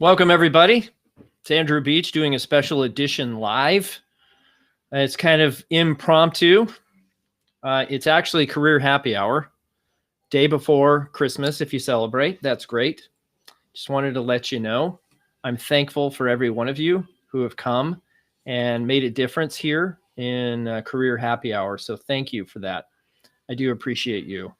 Welcome, everybody. It's Andrew Beach doing a special edition live. It's kind of impromptu. It's actually career happy hour, day before Christmas. If you celebrate, that's great. Just wanted to let you know I'm thankful for every one of you who have come and made a difference here in career happy hour. So thank you for that. I do appreciate you.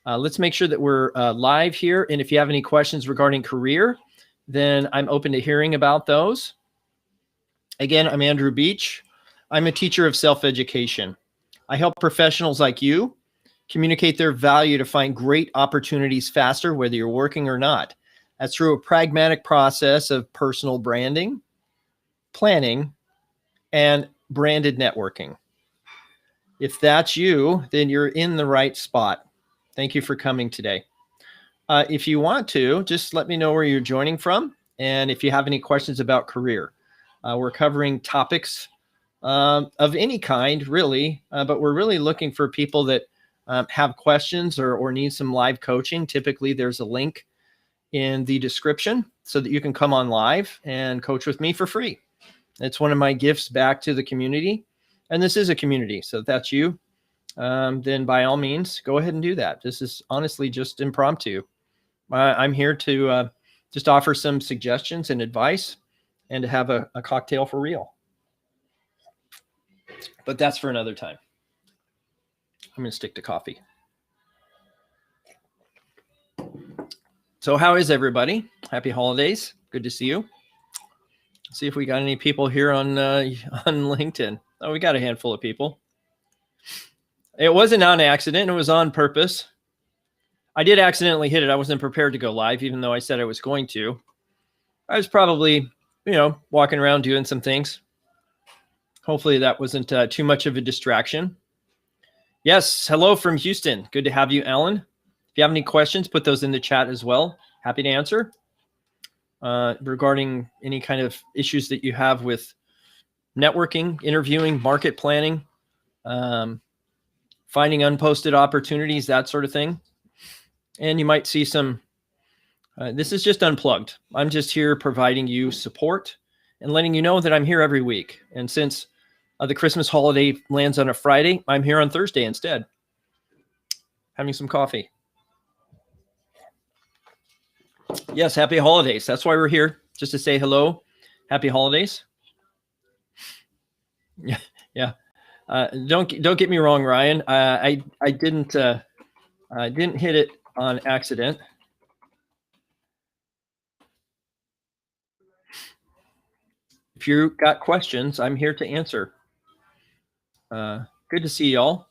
Let's make sure that we're live here. And if you have any questions regarding career, then I'm open to hearing about those. Again, I'm Andrew Beach. I'm a teacher of self-education. I help professionals like you communicate their value to find great opportunities faster, whether you're working or not. That's through a pragmatic process of personal branding, planning, and branded networking. If that's you, then you're in the right spot. Thank you for coming today. If you want to, just let me know where you're joining from. And if you have any questions about career, we're covering topics of any kind, really, but we're really looking for people that have questions or need some live coaching. Typically, there's a link in the description so that you can come on live and coach with me for free. It's one of my gifts back to the community. And this is a community. So if that's you, then by all means, go ahead and do that. This is honestly just impromptu. I'm here to just offer some suggestions and advice and to have a cocktail for real. But that's for another time. I'm going to stick to coffee. So how is everybody? Happy holidays. Good to see you. Let's see if we got any people here on LinkedIn. Oh, we got a handful of people. It wasn't on accident. It was on purpose. I did accidentally hit it. I wasn't prepared to go live, even though I said I was going to. I was probably, walking around doing some things. Hopefully that wasn't too much of a distraction. Yes, hello from Houston. Good to have you, Alan. If you have any questions, put those in the chat as well. Happy to answer regarding any kind of issues that you have with networking, interviewing, market planning, finding unposted opportunities, that sort of thing. And you might see some, this is just unplugged. I'm just here providing you support and letting you know that I'm here every week. And since the Christmas holiday lands on a Friday, I'm here on Thursday instead, having some coffee. Yes, happy holidays. That's why we're here, just to say hello. Happy holidays. Yeah. Don't get me wrong, Ryan. I didn't hit it on accident. If you got questions, I'm here to answer. Good to see y'all.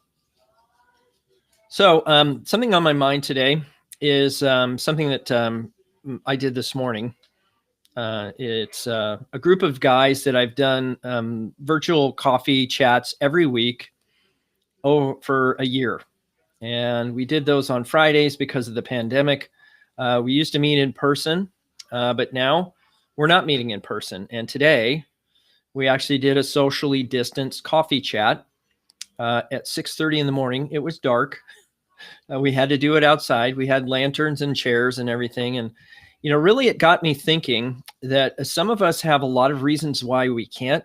So something on my mind today is something that I did this morning. It's a group of guys that I've done virtual coffee chats every week for a year. And we did those on Fridays because of the pandemic. We used to meet in person, but now we're not meeting in person. And today we actually did a socially distanced coffee chat at 6:30 in the morning. It was dark. We had to do it outside. We had lanterns and chairs and everything. And, really it got me thinking that some of us have a lot of reasons why we can't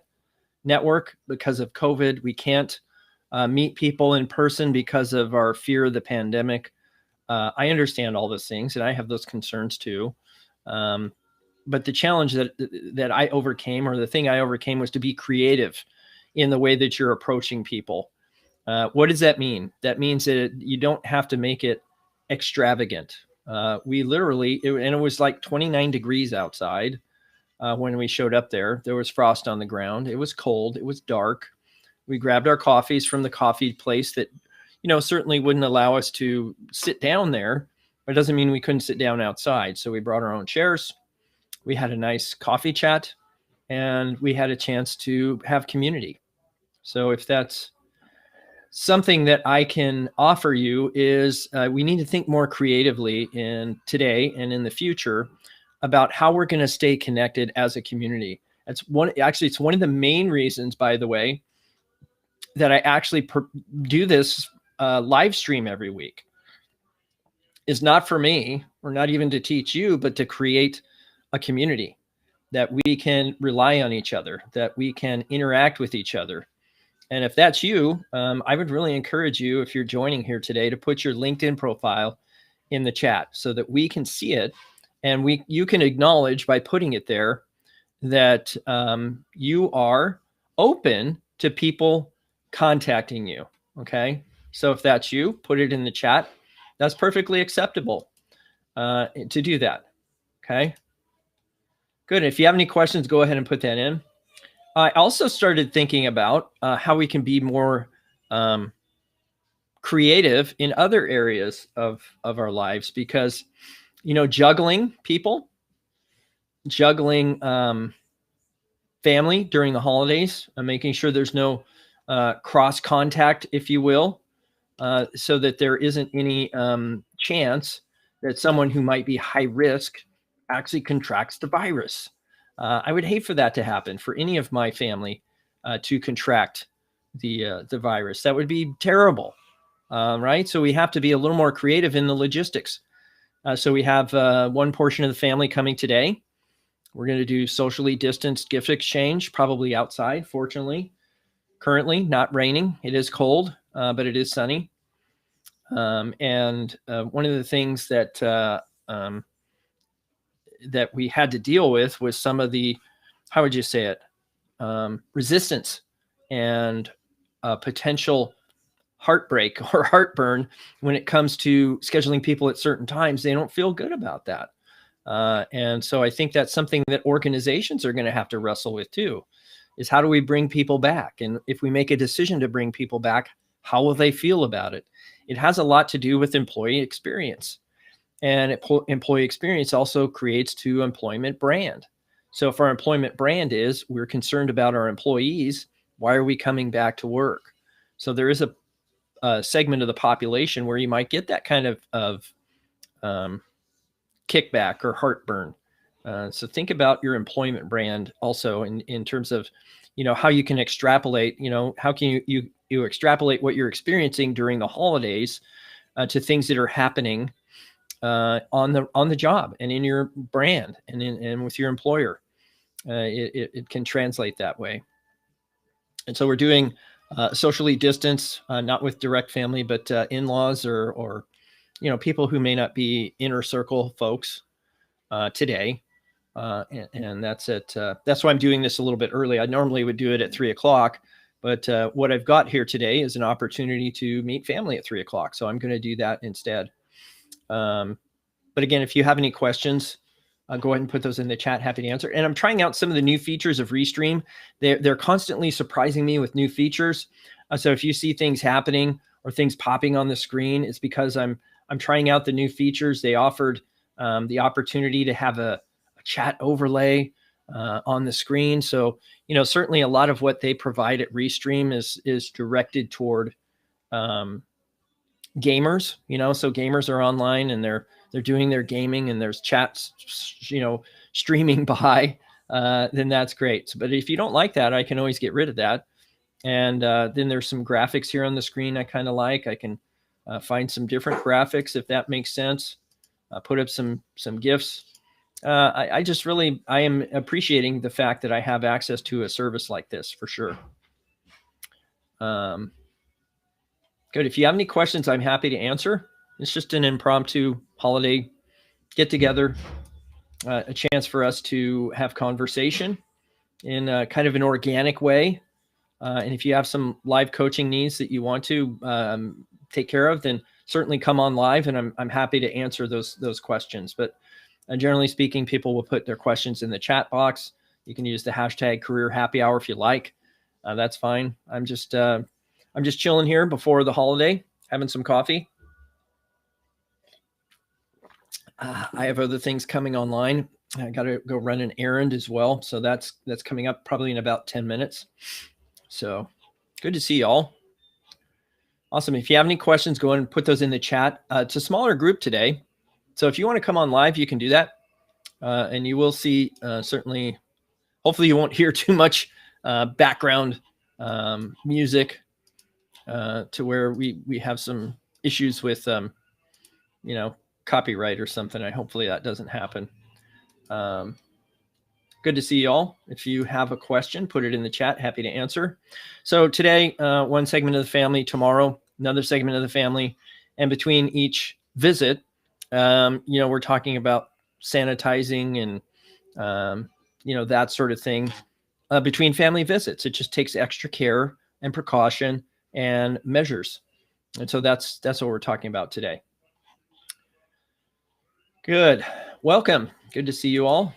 network because of COVID. We can't meet people in person because of our fear of the pandemic. I understand all those things and I have those concerns too. But the challenge that I overcame, or the thing I overcame, was to be creative in the way that you're approaching people. What does that mean? That means that you don't have to make it extravagant. We literally, and it was like 29 degrees outside when we showed up there. There was frost on the ground. It was cold. It was dark. We grabbed our coffees from the coffee place that, certainly wouldn't allow us to sit down there, but it doesn't mean we couldn't sit down outside. So we brought our own chairs. We had a nice coffee chat and we had a chance to have community. So if that's something that I can offer you, is we need to think more creatively in today and in the future about how we're going to stay connected as a community. It's one of the main reasons, by the way, that I actually do this live stream every week. Is not for me, or not even to teach you, but to create a community. that we can rely on each other, that we can interact with each other. And if that's you, I would really encourage you, if you're joining here today, to put your LinkedIn profile in the chat so that we can see it, and you can acknowledge by putting it there that you are open to people contacting you. Okay, so if that's you, put it in the chat. That's perfectly acceptable to do that. Okay, good. If you have any questions, go ahead and put that in. I also started thinking about how we can be more creative in other areas of our lives, because, juggling people, juggling family during the holidays, making sure there's no cross contact, if you will, so that there isn't any chance that someone who might be high risk actually contracts the virus. I would hate for that to happen, for any of my family to contract the virus. That would be terrible, right? So we have to be a little more creative in the logistics. So we have one portion of the family coming today. We're going to do socially distanced gift exchange, probably outside, fortunately. Currently, not raining. It is cold, but it is sunny. And one of the things that that we had to deal with was some of the, how would you say it, resistance and potential heartbreak or heartburn when it comes to scheduling people at certain times. They don't feel good about that. And so I think that's something that organizations are going to have to wrestle with too, is how do we bring people back? And if we make a decision to bring people back, how will they feel about it? It has a lot to do with employee experience. And employee experience also creates to employment brand. So if our employment brand is, we're concerned about our employees, why are we coming back to work? So there is a segment of the population where you might get that kind of kickback or heartburn. So think about your employment brand also in terms of, how you can extrapolate, how can you extrapolate what you're experiencing during the holidays to things that are happening on the job and in your brand and with your employer. It can translate that way. And so we're doing socially distance, not with direct family, but in-laws or people who may not be inner circle folks today. And that's it. That's why I'm doing this a little bit early. I normally would do it at 3:00, but what I've got here today is an opportunity to meet family at 3:00. So I'm going to do that instead. But again, if you have any questions, go ahead and put those in the chat. Happy to answer. And I'm trying out some of the new features of Restream. They're constantly surprising me with new features. So if you see things happening or things popping on the screen, it's because I'm trying out the new features. They offered the opportunity to have a chat overlay on the screen. So, certainly a lot of what they provide at Restream is directed toward gamers, so gamers are online and they're doing their gaming and there's chats, streaming by, then that's great. But if you don't like that, I can always get rid of that. And then there's some graphics here on the screen I kind of like. I can find some different graphics if that makes sense. Put up some GIFs. I am appreciating the fact that I have access to a service like this for sure. Good. If you have any questions, I'm happy to answer. It's just an impromptu holiday get together, a chance for us to have conversation in kind of an organic way. And if you have some live coaching needs that you want to take care of, then certainly come on live, and I'm happy to answer those questions. But generally speaking, people will put their questions in the chat box. You can use the hashtag Career Happy Hour if you like. That's fine. I'm just chilling here before the holiday, having some coffee. I have other things coming online. I got to go run an errand as well. So that's coming up probably in about 10 minutes. So good to see y'all. Awesome. If you have any questions, go ahead and put those in the chat. It's a smaller group today. So if you want to come on live, you can do that. And you will see certainly, hopefully you won't hear too much background music to where we have some issues with, copyright or something. Hopefully that doesn't happen. Good. Good to see you all. If you have a question, put it in the chat. Happy to answer. So today, one segment of the family. Tomorrow, another segment of the family. And between each visit, we're talking about sanitizing and, that sort of thing. Between family visits, it just takes extra care and precaution and measures. And so that's what we're talking about today. Good. Welcome. Good to see you all.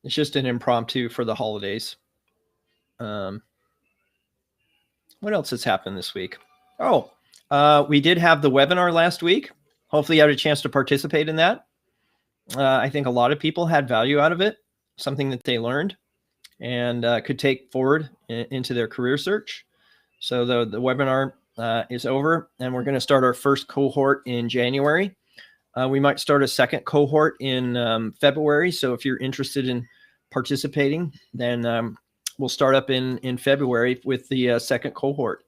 It's just an impromptu for the holidays. What else has happened this week? Oh, we did have the webinar last week. Hopefully you had a chance to participate in that. I think a lot of people had value out of it, something that they learned and could take forward into their career search. So the webinar is over, and we're going to start our first cohort in January. We might start a second cohort in February. So if you're interested in participating, then we'll start up in February with the second cohort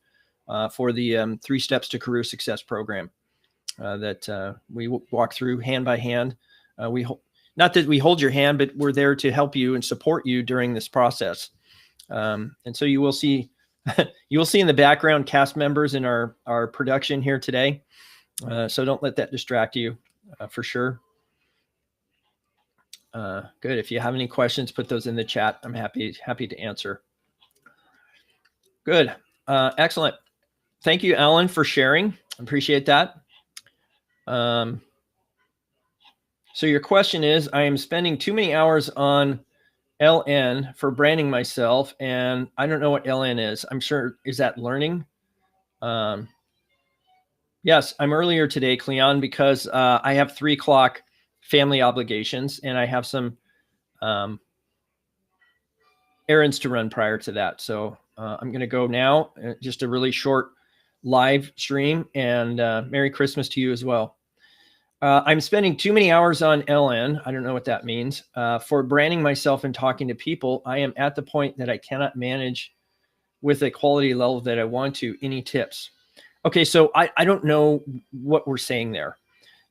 for the 3 Steps to Career Success program that we walk through hand by hand. Not that we hold your hand, but we're there to help you and support you during this process. And so you will see in the background cast members in our production here today. So don't let that distract you for sure. Good. If you have any questions, put those in the chat. I'm happy to answer. Good. Excellent. Thank you, Alan, for sharing. Appreciate that. So your question is, I am spending too many hours on LN for branding myself, and I don't know what LN is. I'm sure, is that learning? Yes, I'm earlier today, Cleon, because I have 3 o'clock family obligations, and I have some errands to run prior to that. So I'm going to go now, just a really short live stream, and Merry Christmas to you as well. I'm spending too many hours on LN. I don't know what that means. For branding myself and talking to people, I am at the point that I cannot manage with a quality level that I want to. Any tips? Okay, so I don't know what we're saying there,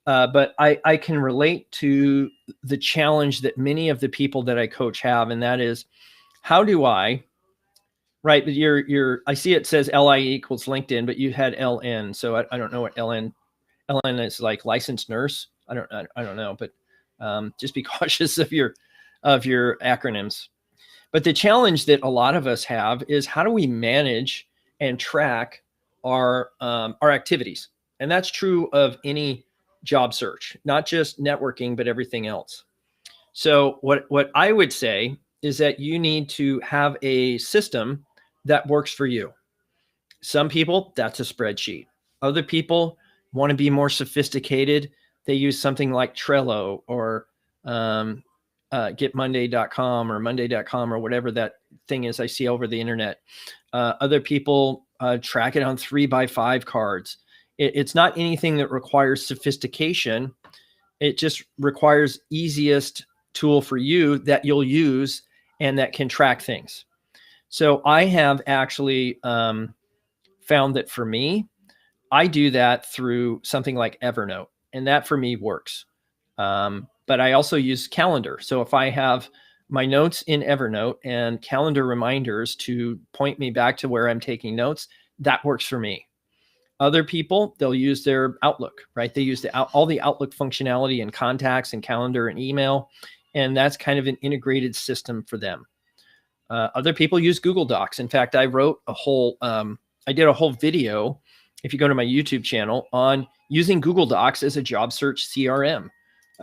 but I can relate to the challenge that many of the people that I coach have, and that is, how do I, right? But I see it says LI equals LinkedIn, but you had LN, so I don't know what LN is, like licensed nurse. I don't know, but just be cautious of your acronyms. But the challenge that a lot of us have is, how do we manage and track our activities? And that's true of any job search, not just networking, but everything else. So what I would say is that you need to have a system that works for you. Some people, that's a spreadsheet. Other people want to be more sophisticated. They use something like Trello or getmonday.com or monday.com or whatever that thing is I see over the internet. Other people track it on 3x5 cards. It's not anything that requires sophistication. It just requires easiest tool for you that you'll use and that can track things. So I have actually found that for me, I do that through something like Evernote, and that for me works. But I also use calendar. So if I have my notes in Evernote and calendar reminders to point me back to where I'm taking notes, that works for me. Other people, they'll use their Outlook, right? They use all the Outlook functionality and contacts and calendar and email, and that's kind of an integrated system for them. Other people use Google Docs. In fact, I did a whole video, if you go to my YouTube channel, on using Google Docs as a job search CRM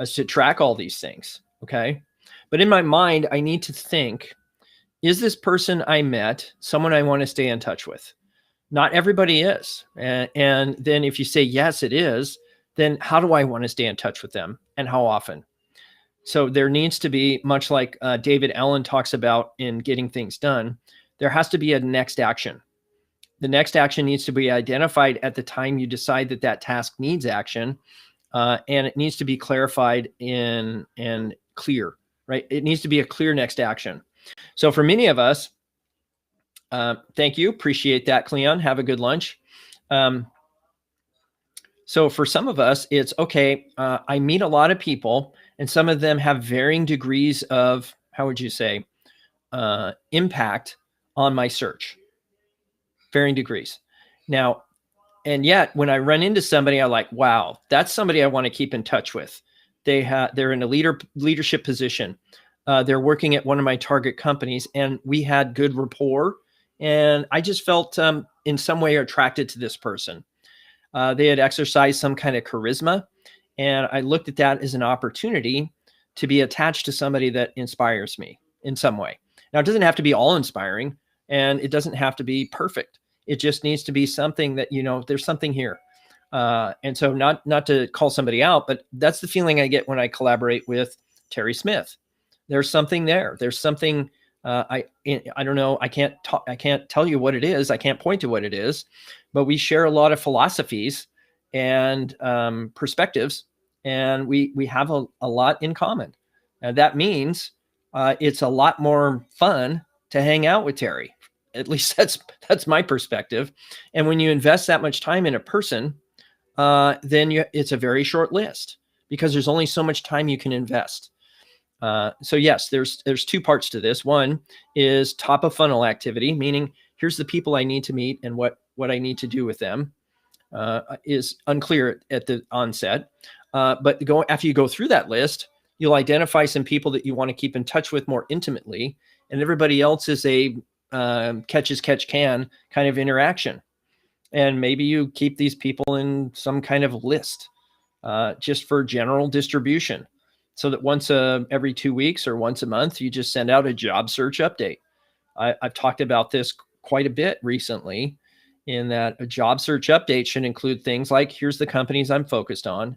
to track all these things, okay? But in my mind, I need to think, is this person I met someone I want to stay in touch with? Not everybody is. And then if you say, yes, it is, then how do I want to stay in touch with them and how often? So there needs to be, much like David Allen talks about in Getting Things Done, there has to be a next action. The next action needs to be identified at the time you decide that task needs action, and it needs to be clarified and clear, right? It needs to be a clear next action. So for many of us, thank you. Appreciate that, Cleon. Have a good lunch. So for some of us, it's okay. I meet a lot of people and some of them have varying degrees of, how would you say, impact on my search. Varying degrees. Now, and yet when I run into somebody, I like, wow, that's somebody I want to keep in touch with. They're in a leadership position. They're working at one of my target companies, and we had good rapport. And I just felt in some way attracted to this person. They had exercised some kind of charisma, and I looked at that as an opportunity to be attached to somebody that inspires me in some way. Now, it doesn't have to be all inspiring, and it doesn't have to be perfect. It just needs to be something that, there's something here. And so not to call somebody out, but that's the feeling I get when I collaborate with Terry Smith. There's something there. There's something, I don't know. I can't tell you what it is. I can't point to what it is, but we share a lot of philosophies and perspectives, and we have a lot in common. And that means it's a lot more fun to hang out with Terry. At least that's my perspective. And when you invest that much time in a person, then it's a very short list because there's only so much time you can invest. So yes, there's two parts to this. One is top of funnel activity, meaning here's the people I need to meet and what I need to do with them is unclear at the onset. But after you go through that list, you'll identify some people that you want to keep in touch with more intimately, and everybody else is a catch as catch can kind of interaction. And maybe you keep these people in some kind of list just for general distribution, so that once every 2 weeks or once a month, you just send out a job search update. I've talked about this quite a bit recently, in that a job search update should include things like, here's the companies I'm focused on.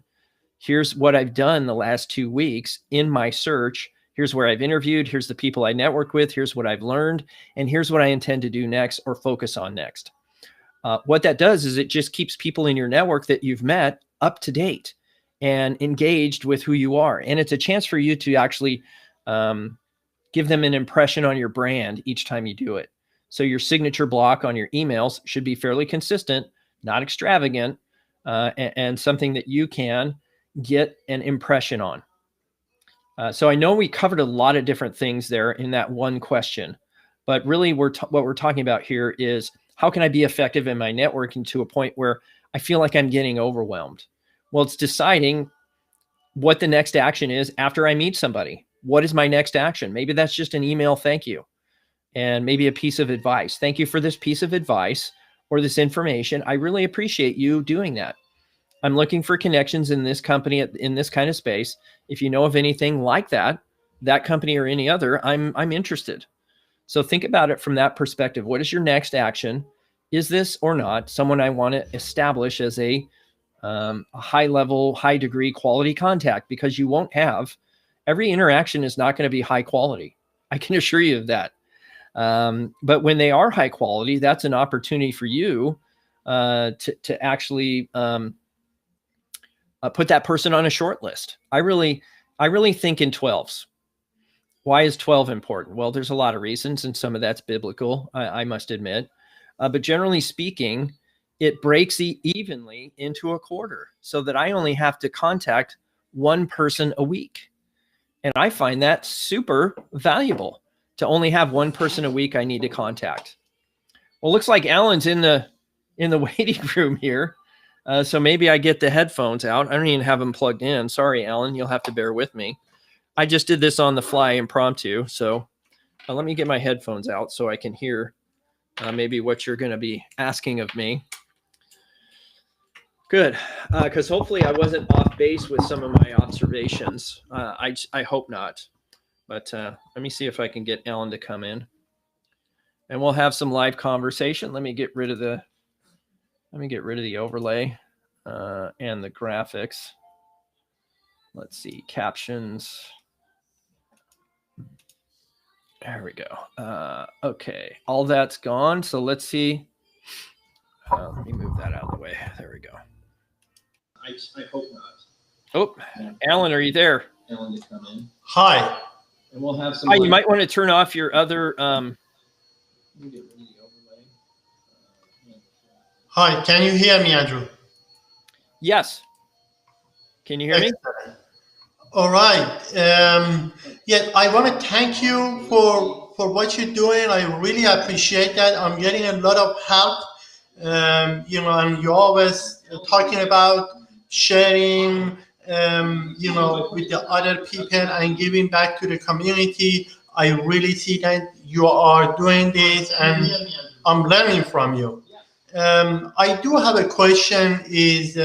Here's what I've done the last 2 weeks in my search. Here's where I've interviewed. Here's the people I network with. Here's what I've learned. And here's what I intend to do next or focus on next. What that does is it just keeps people in your network that you've met up to date and engaged with who you are. And it's a chance for you to actually give them an impression on your brand each time you do it. So your signature block on your emails should be fairly consistent, not extravagant, and something that you can get an impression on. So I know we covered a lot of different things there in that one question, but really what we're talking about here is, how can I be effective in my networking to a point where I feel like I'm getting overwhelmed? Well, it's deciding what the next action is after I meet somebody. What is my next action? Maybe that's just an email thank you, and maybe a piece of advice. Thank you for this piece of advice or this information. I really appreciate you doing that. I'm looking for connections in this company, in this kind of space. If you know of anything like that company or any other, I'm interested. So think about it from that perspective. What is your next action? Is this or not someone I want to establish as a high level, high degree quality contact? Because you won't have, every interaction is not going to be high quality. I can assure you of that. But when they are high quality, that's an opportunity for you to actually put that person on a short list. I really think in 12s. Why is 12 important? Well, there's a lot of reasons, and some of that's biblical, I must admit. But generally speaking, it breaks evenly into a quarter, so that I only have to contact one person a week. And I find that super valuable, to only have one person a week I need to contact. Well, looks like Alan's in the waiting room here. So maybe I get the headphones out. I don't even have them plugged in. Sorry, Alan, you'll have to bear with me. I just did this on the fly impromptu. So let me get my headphones out so I can hear maybe what you're going to be asking of me. Good, because hopefully I wasn't off base with some of my observations. I hope not. But let me see if I can get Alan to come in, and we'll have some live conversation. Let me get rid of the overlay and the graphics. Let's see, captions. There we go. Okay, all that's gone. So let's see. Let me move that out of the way. There we go. I hope not. Oh, Alan, are you there? Alan to come in. Hi. And we'll have some. Hi, you might want to turn off your other. Let me get rid of the overlay. Hi, can you hear me, Andrew? Yes. Can you hear me? All right. Yeah, I want to thank you for what you're doing. I really appreciate that. I'm getting a lot of help. And you're always talking about sharing, with the other people and giving back to the community. I really see that you are doing this, and I'm learning from you. I do have a question. Is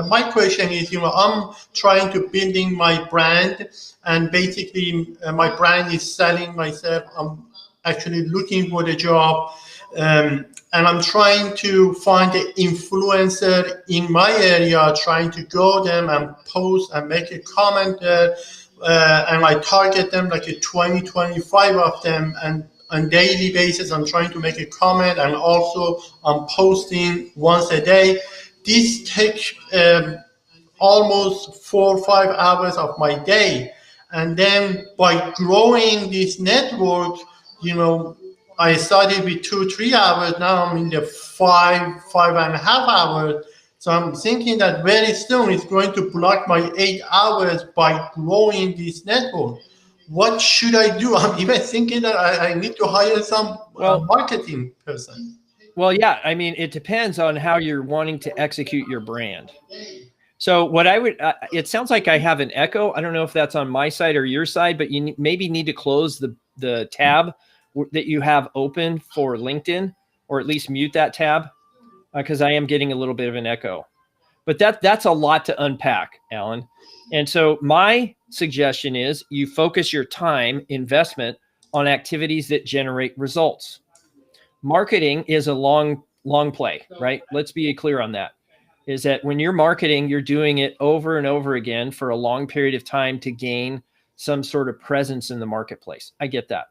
My question is, I'm trying to building my brand, and basically my brand is selling myself. I'm actually looking for the job, and I'm trying to find the influencer in my area, trying to go them and post and make a comment there, and I target them like a 20, 25 of them, and on daily basis I'm trying to make a comment, and also I'm posting once a day. This takes almost 4 or 5 hours of my day. And then by growing this network, you know, I started with 2, 3 hours. Now I'm in the 5, 5.5 hours. So I'm thinking that very soon it's going to block my 8 hours by growing this network. What should I do? I'm even thinking that I need to hire some Well, marketing person. well, yeah. I mean, it depends on how you're wanting to execute your brand. So what I would, it sounds like I have an echo. I don't know if that's on my side or your side, but you maybe need to close the tab that you have open for LinkedIn, or at least mute that tab, because I am getting a little bit of an echo. But that's a lot to unpack, Alan. And so my suggestion is you focus your time investment on activities that generate results. Marketing is a long play, right? Let's be clear on that. Is that when you're marketing, you're doing it over and over again for a long period of time to gain some sort of presence in the marketplace. I get that.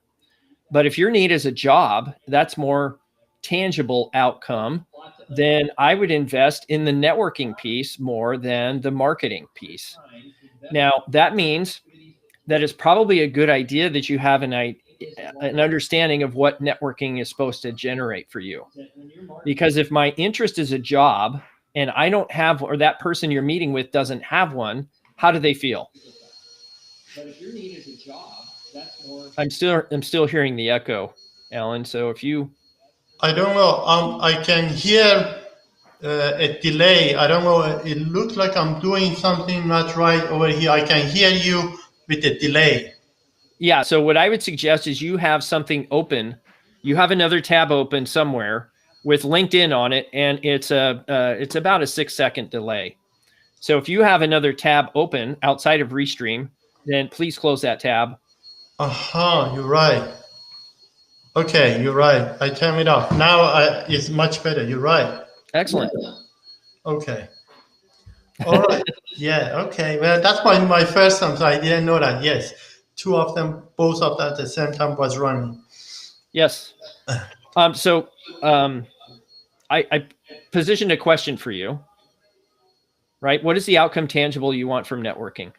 But if your need is a job, that's more tangible outcome, then I would invest in the networking piece more than the marketing piece. Now, that means that it's probably a good idea that you have an understanding of what networking is supposed to generate for you. Because if my interest is a job and I don't have, or that person you're meeting with doesn't have one, how do they feel? But if your need is a job, that's more. I'm still hearing the echo, Alan. So if you, I don't know. I can hear a delay. I don't know. It looks like I'm doing something not right over here. I can hear you with a delay. yeah. So what I would suggest is you have something open. You have another tab open somewhere with LinkedIn on it, and it's about a 6 second delay. So if you have another tab open outside of Restream, then please close that tab. Aha, you're right. Okay, you're right. I turn it off. Now it's much better. You're right. Excellent. Okay. All right. Yeah. Okay. Well, that's my first time, so I didn't know that. Yes, two of them, both of them at the same time was running. Yes. So I positioned a question for you, right? What is the outcome tangible you want from networking?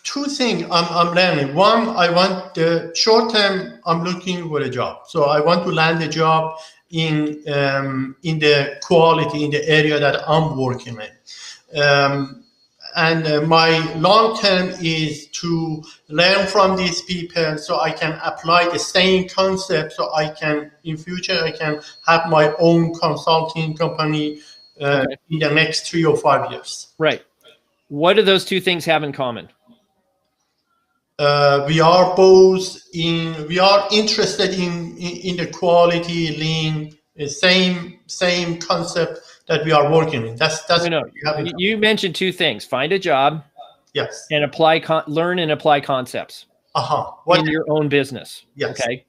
Two things I'm learning. One, I want the short term. I'm looking for a job, so I want to land a job in the quality in the area that I'm working in. And my long term is to learn from these people so I can apply the same concept, so I can in future I can have my own consulting company Okay. in the next 3 or 5 years. Right. What do those two things have in common? We are interested in the quality lean, same concept that we are working in. That's No, what no. we have in common. You mentioned two things: find a job Yes. and learn and apply concepts Aha. What? in your own business. Yes. Okay.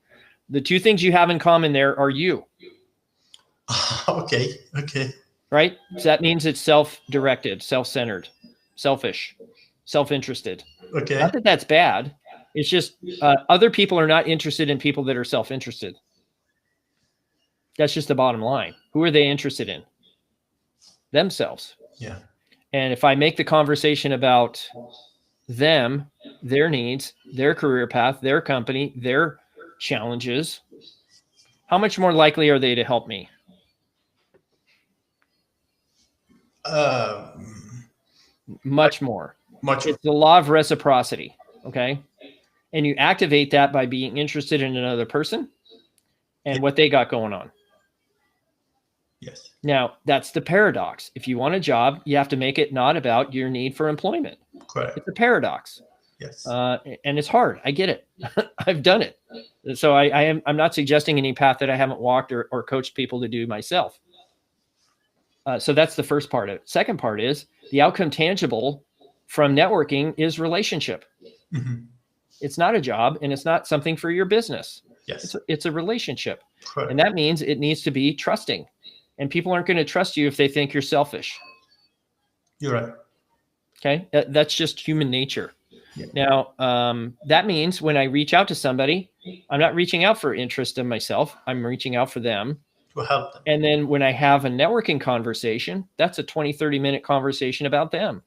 The two things you have in common there are you, Okay. Okay. right? So that means it's self-directed, self-centered, selfish, self-interested. Okay. Not that that's bad. It's just other people are not interested in people that are self-interested. That's just the bottom line. Who are they interested in? Themselves. Yeah. And if I make the conversation about them, their needs, their career path, their company, their challenges, how much more likely are they to help me? Uh, Much more. Much. It's the law of reciprocity. Okay. And you activate that by being interested in another person and what they got going on. Yes. Now, that's the paradox. If you want a job, you have to make it not about your need for employment. Correct. It's a paradox. Yes. And it's hard. I get it. I've done it. So I'm not suggesting any path that I haven't walked or coached people to do myself. So that's the first part of it. Second part is the outcome tangible from networking is relationship. Mm-hmm. It's not a job and it's not something for your business. Yes. It's a relationship. Correct. And that means it needs to be trusting. And people aren't going to trust you if they think you're selfish. You're right. Okay. That's just human nature. Yeah. Now, that means when I reach out to somebody, I'm not reaching out for interest in myself. I'm reaching out for them. To help them. And then when I have a networking conversation, that's a 20, 30-minute conversation about them.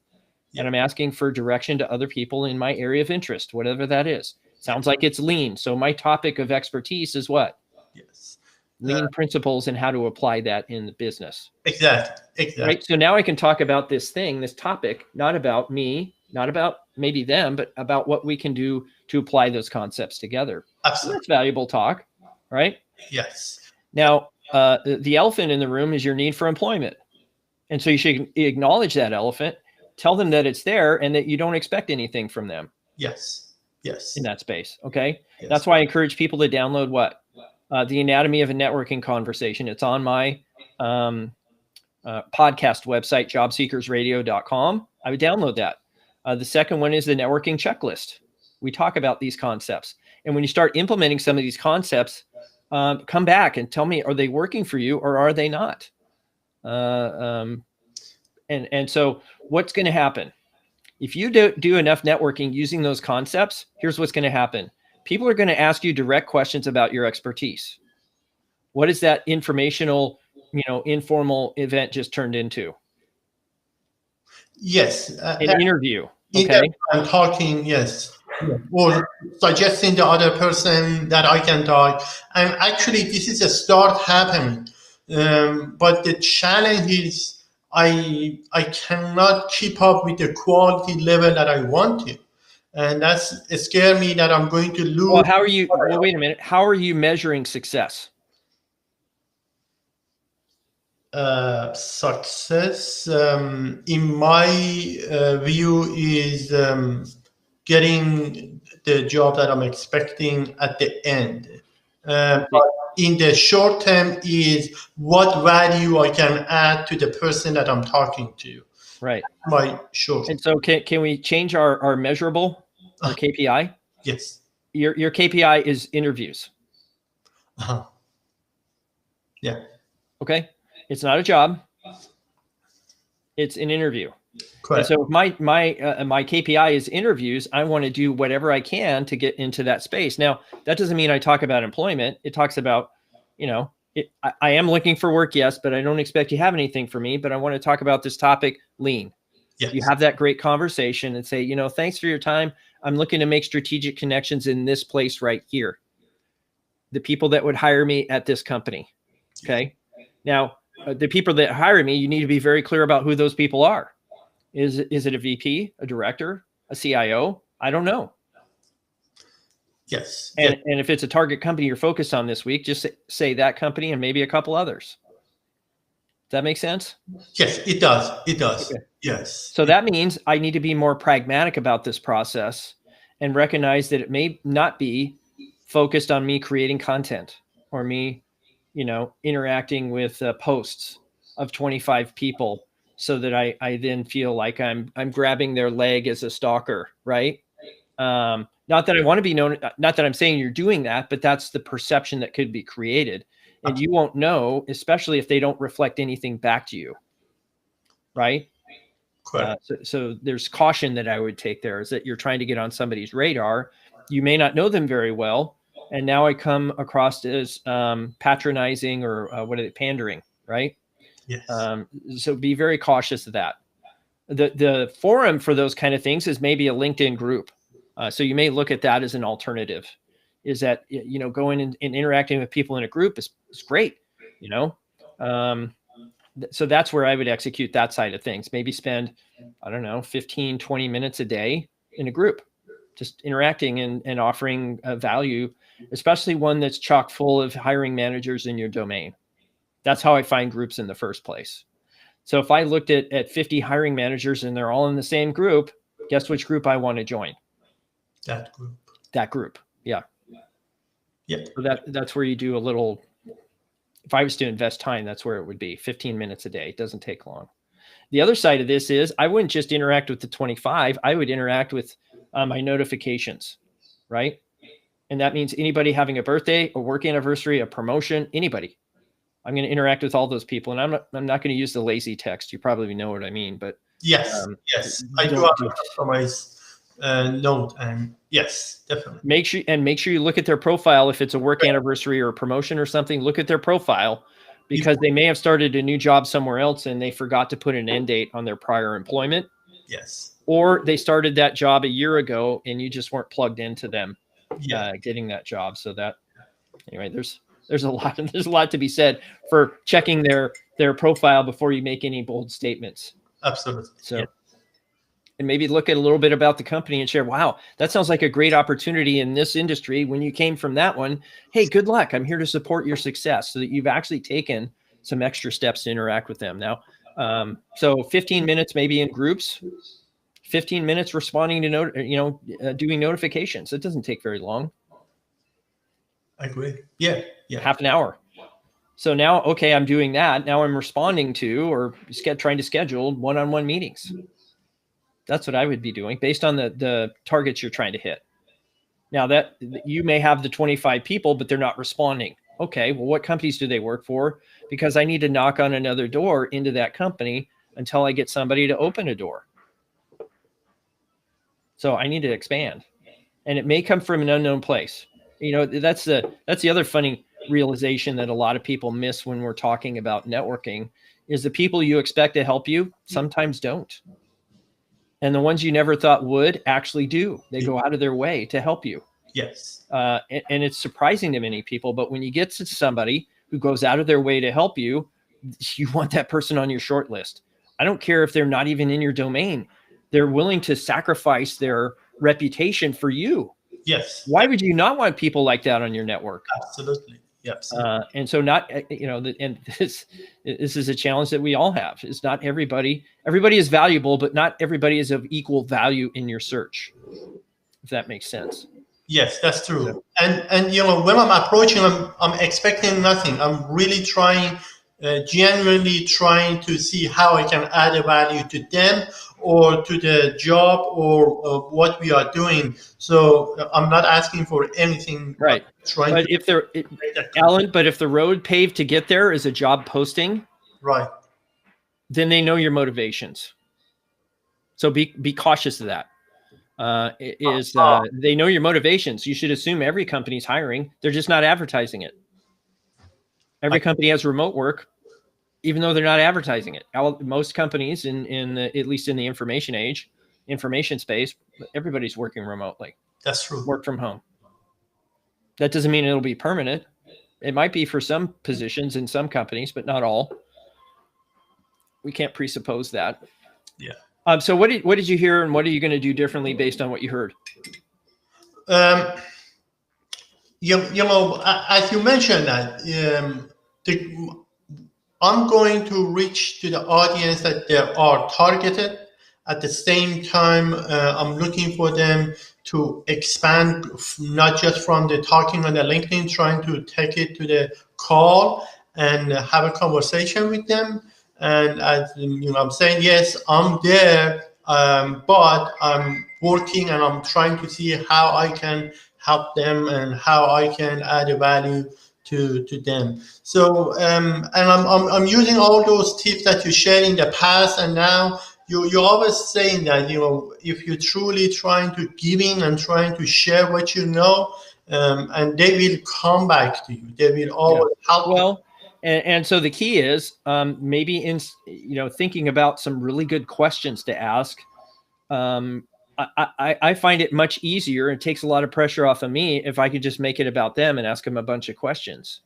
Yeah. And I'm asking for direction to other people in my area of interest, whatever that is. Sounds like it's lean. So my topic of expertise is what? Yes. Lean principles and how to apply that in the business. Exactly. Right. So now I can talk about this topic, not about me, not about maybe them, but about what we can do to apply those concepts together. Absolutely. That's valuable talk, right? Yes. Now, the elephant in the room is your need for employment. And so you should acknowledge that elephant, tell them that it's there and that you don't expect anything from them. Yes. In that space. Okay. Yes. That's why I encourage people to download what? The Anatomy of a Networking Conversation. It's on my podcast website, jobseekersradio.com. I would download that. The second one is the networking checklist. We talk about these concepts. And when you start implementing some of these concepts, come back and tell me, are they working for you or are they not? And so what's going to happen? If you do enough networking using those concepts, here's what's going to happen. People are going to ask you direct questions about your expertise. What is that informational, informal event just turned into? Yes. An interview. Okay. I'm talking, yes. Or suggesting the other person that I can talk. And actually, this is a start happening. But the challenge is I cannot keep up with the quality level that I want to. And it scares me that I'm going to lose. Well, wait a minute. How are you measuring success? Success, in my view, is getting the job that I'm expecting at the end. But in the short term is what value I can add to the person that I'm talking to. Right. My short. And so can we change our measurable, our KPI? Yes. Your KPI is interviews. Uh-huh. Yeah. Okay. It's not a job. It's an interview. Correct. And so my KPI is interviews. I want to do whatever I can to get into that space. Now, that doesn't mean I talk about employment. It talks about, I am looking for work, yes, but I don't expect you have anything for me. But I want to talk about this topic, lean. Yes. You have that great conversation and say, thanks for your time. I'm looking to make strategic connections in this place right here. The people that would hire me at this company. Okay. Now, the people that hire me, you need to be very clear about who those people are. Is it a VP, a director, a CIO? I don't know. Yes. And if it's a target company you're focused on this week, just say that company and maybe a couple others. Does that make sense? Yes, it does. It does. Okay. Yes. So that means I need to be more pragmatic about this process and recognize that it may not be focused on me creating content or me, interacting with posts of 25 people so that I then feel like I'm grabbing their leg as a stalker, right? Not that I want to be known, not that I'm saying you're doing that, but that's the perception that could be created. And you won't know, especially if they don't reflect anything back to you, right? So there's caution that I would take there is that you're trying to get on somebody's radar. You may not know them very well. And now I come across as patronizing or pandering, right? Yes. So be very cautious of that. The forum for those kind of things is maybe a LinkedIn group. So you may look at that as an alternative. Is that, going and interacting with people in a group is great, So that's where I would execute that side of things. Maybe spend, I don't know, 15, 20 minutes a day in a group, just interacting and offering value, especially one that's chock full of hiring managers in your domain. That's how I find groups in the first place. So if I looked at 50 hiring managers and they're all in the same group, guess which group I want to join? That group. That group. Yeah. Yeah. So that's where you do a little, if I was to invest time, that's where it would be 15 minutes a day. It doesn't take long. The other side of this is I wouldn't just interact with the 25. I would interact with my notifications, right? And that means anybody having a birthday, a work anniversary, a promotion, anybody. I'm going to interact with all those people, and I'm not going to use the lazy text. You probably know what I mean, but yes, I do have a customized note, and yes, definitely. Make sure you look at their profile. If it's a work anniversary or a promotion or something, look at their profile, because they may have started a new job somewhere else and they forgot to put an end date on their prior employment. Yes. Or they started that job a year ago and you just weren't plugged into them getting that job. So that, anyway, there's a lot to be said for checking their profile before you make any bold statements. Absolutely. So, and maybe look at a little bit about the company and share, wow, that sounds like a great opportunity in this industry. When you came from that one, hey, good luck. I'm here to support your success, so that you've actually taken some extra steps to interact with them. Now, so 15 minutes maybe in groups, 15 minutes responding to doing notifications. It doesn't take very long. I agree. Yeah. Half an hour. So now, okay, I'm doing that. Now I'm responding to or trying to schedule one-on-one meetings. That's what I would be doing based on the targets you're trying to hit. Now that you may have the 25 people, but they're not responding. Okay, well, what companies do they work for? Because I need to knock on another door into that company until I get somebody to open a door. So I need to expand, and it may come from an unknown place. That's the other funny realization that a lot of people miss when we're talking about networking is the people you expect to help you sometimes don't. And the ones you never thought would actually do. They go out of their way to help you. Yes. And it's surprising to many people, but when you get to somebody who goes out of their way to help you, you want that person on your short list. I don't care if they're not even in your domain. They're willing to sacrifice their reputation for you. Yes. Why would you not want people like that on your network? Absolutely. Yep. And so and this is a challenge that we all have. Is not everybody is valuable, but not everybody is of equal value in your search, if that makes sense. Yes, that's true. Yeah. And when I'm approaching, I'm expecting nothing. I'm really trying, genuinely trying to see how I can add a value to them or to the job or what we are doing. So I'm not asking for anything. Right. But if the road paved to get there is a job posting, right, then they know your motivations. So be cautious of that. They know your motivations. You should assume every company's hiring. They're just not advertising it. Every company has remote work, even though they're not advertising it. Most companies at least in the information space, everybody's working remotely. That's true. Work from home. That doesn't mean it'll be permanent. It might be for some positions in some companies, but not all. We can't presuppose that. Yeah. So what did you hear, and what are you going to do differently based on what you heard? As you mentioned that, I'm going to reach to the audience that they are targeted. At the same time, I'm looking for them to expand, not just from the talking on the LinkedIn, trying to take it to the call and have a conversation with them. And as I'm saying, yes, I'm there, but I'm working and I'm trying to see how I can help them and how I can add a value to them. So, and I'm using all those tips that you shared in the past, and now you're always saying that, if you're truly trying to giving and trying to share what you know, and they will come back to you. They will always help. Well, and so the key is maybe in thinking about some really good questions to ask. I find it much easier and takes a lot of pressure off of me if I could just make it about them and ask them a bunch of questions.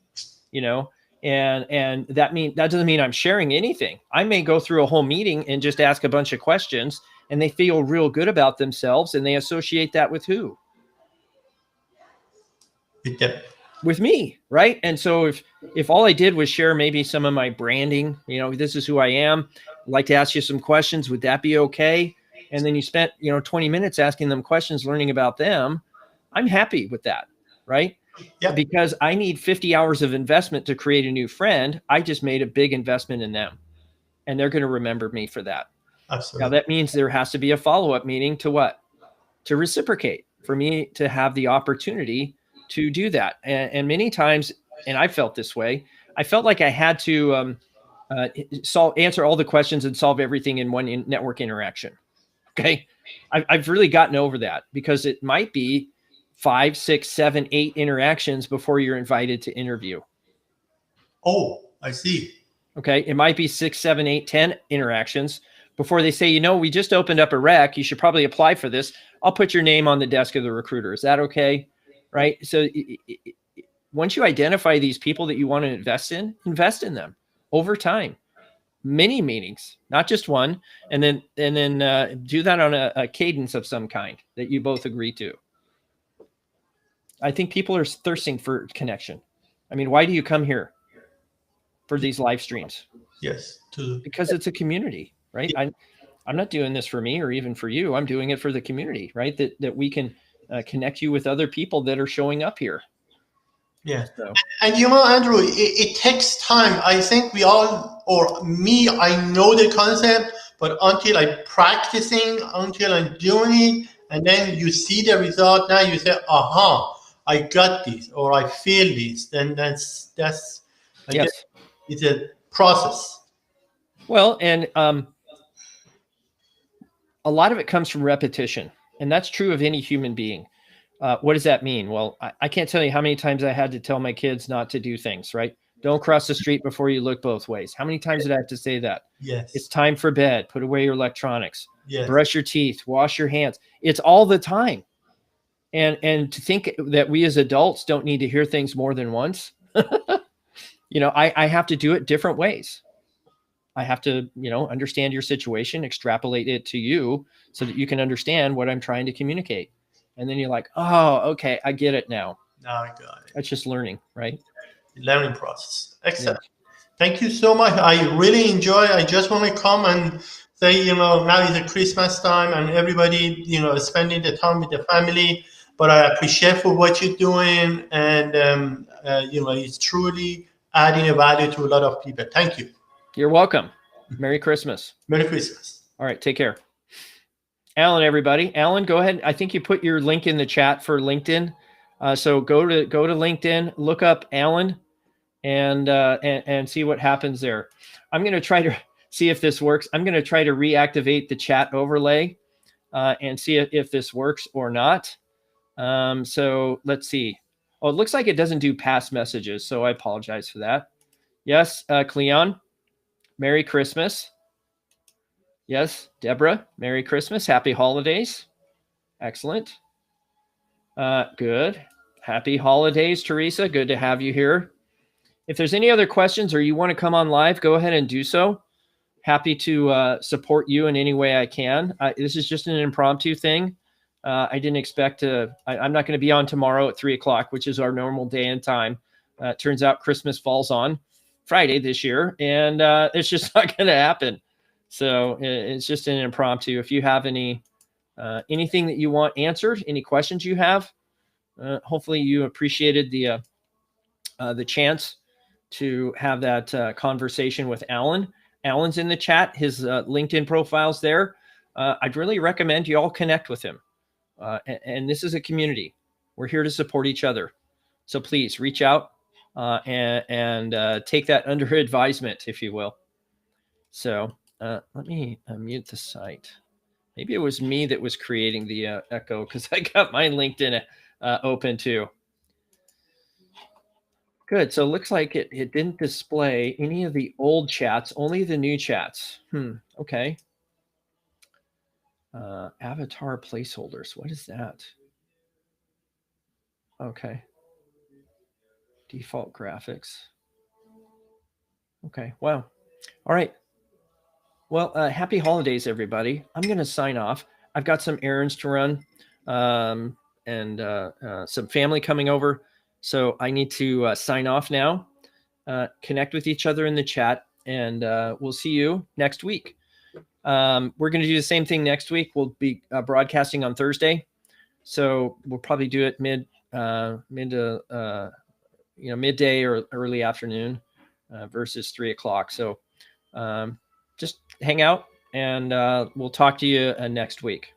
And that doesn't mean I'm sharing anything. I may go through a whole meeting and just ask a bunch of questions, and they feel real good about themselves, and they associate that with who? With them. With me, right? And so if all I did was share maybe some of my branding, this is who I am, I'd like to ask you some questions, would that be okay? And then you spent 20 minutes asking them questions, learning about them, I'm happy with that, right? Yeah, Because I need 50 hours of investment to create a new friend. I just made a big investment in them, and they're going to remember me for that. Now absolutely. that means there has to be a follow-up meeting to what? To reciprocate, for me to have the opportunity to do that. And many times, and I felt this way, I felt like I had to answer all the questions and solve everything in one network interaction. Okay. I've really gotten over that, because it might be 5, 6, 7, 8 interactions before you're invited to interview. Oh, I see. Okay. It might be 6, 7, 8, 10 interactions before they say, we just opened up a rec. You should probably apply for this. I'll put your name on the desk of the recruiter. Is that okay? Right. So once you identify these people that you want to invest in them over time, many meetings, not just one, and then do that on a cadence of some kind that you both agree to. I think people are thirsting for connection. I mean, why do you come here for these live streams? Yes, to Because it's a community, right? I'm not doing this for me or even for you. I'm doing it for the community, right? That we can connect you with other people that are showing up here. yeah. So And Andrew, it takes time. I think we all, or me, I know the concept, but until I'm practicing, until I'm doing it, and then you see the result, now you say, aha, I got this, or I feel this, then that's I guess yes, it's a process. well, and a lot of it comes from repetition, and that's true of any human being. What does that mean? Well, I can't tell you how many times I had to tell my kids not to do things, right? Don't cross the street before you look both ways. How many times did I have to say that? It's Yes, time for bed. Put away your electronics. yes, Brush your teeth. Wash your hands. It's all the time. And to think that we as adults don't need to hear things more than once, I have to do it different ways. I have to, understand your situation, extrapolate it to you so that you can understand what I'm trying to communicate. And then you're like, oh, okay, I get it now. now I got it. That's just learning, right? Learning process. Excellent. Yes. Thank you so much. I really enjoy. I just want to come and say, now is the Christmas time and everybody, is spending the time with the family. But I appreciate for what you're doing, and it's truly adding a value to a lot of people. Thank you. You're welcome. Merry Christmas. Merry Christmas. All right, take care. Alan, everybody. Alan, go ahead. I think you put your link in the chat for LinkedIn. So go to LinkedIn, look up Alan, and see what happens there. I'm going to try to see if this works. I'm going to try to reactivate the chat overlay and see if this works or not. So let's see. Oh, it looks like it doesn't do past messages, so I apologize for that. Yes, Cleon, Merry Christmas. Yes, Deborah, Merry Christmas. Happy holidays. Excellent. Good. Happy holidays, Teresa. Good to have you here. If there's any other questions or you want to come on live, go ahead and do so. Happy to support you in any way I can. This is just an impromptu thing. I didn't expect to. I'm not going to be on tomorrow at 3:00, which is our normal day and time. It turns out Christmas falls on Friday this year, and it's just not going to happen. So it's just an impromptu. If you have anything that you want answered, any questions you have, hopefully you appreciated the chance to have that conversation with Alan. Alan's in the chat. His LinkedIn profile's there. I'd really recommend you all connect with him. And this is a community. We're here to support each other. So please reach out and take that under advisement, if you will. So let me mute the site. Maybe it was me that was creating the echo, because I got my LinkedIn open too. Good. So it looks like it didn't display any of the old chats, only the new chats. Okay. Avatar placeholders. What is that? Okay. Default graphics. Okay. Wow. All right. Well, happy holidays, everybody. I'm going to sign off. I've got some errands to run, and some family coming over. So I need to sign off now. Connect with each other in the chat, and we'll see you next week. We're going to do the same thing next week. We'll be broadcasting on Thursday, so we'll probably do it midday or early afternoon versus 3 o'clock. So just hang out, and we'll talk to you next week.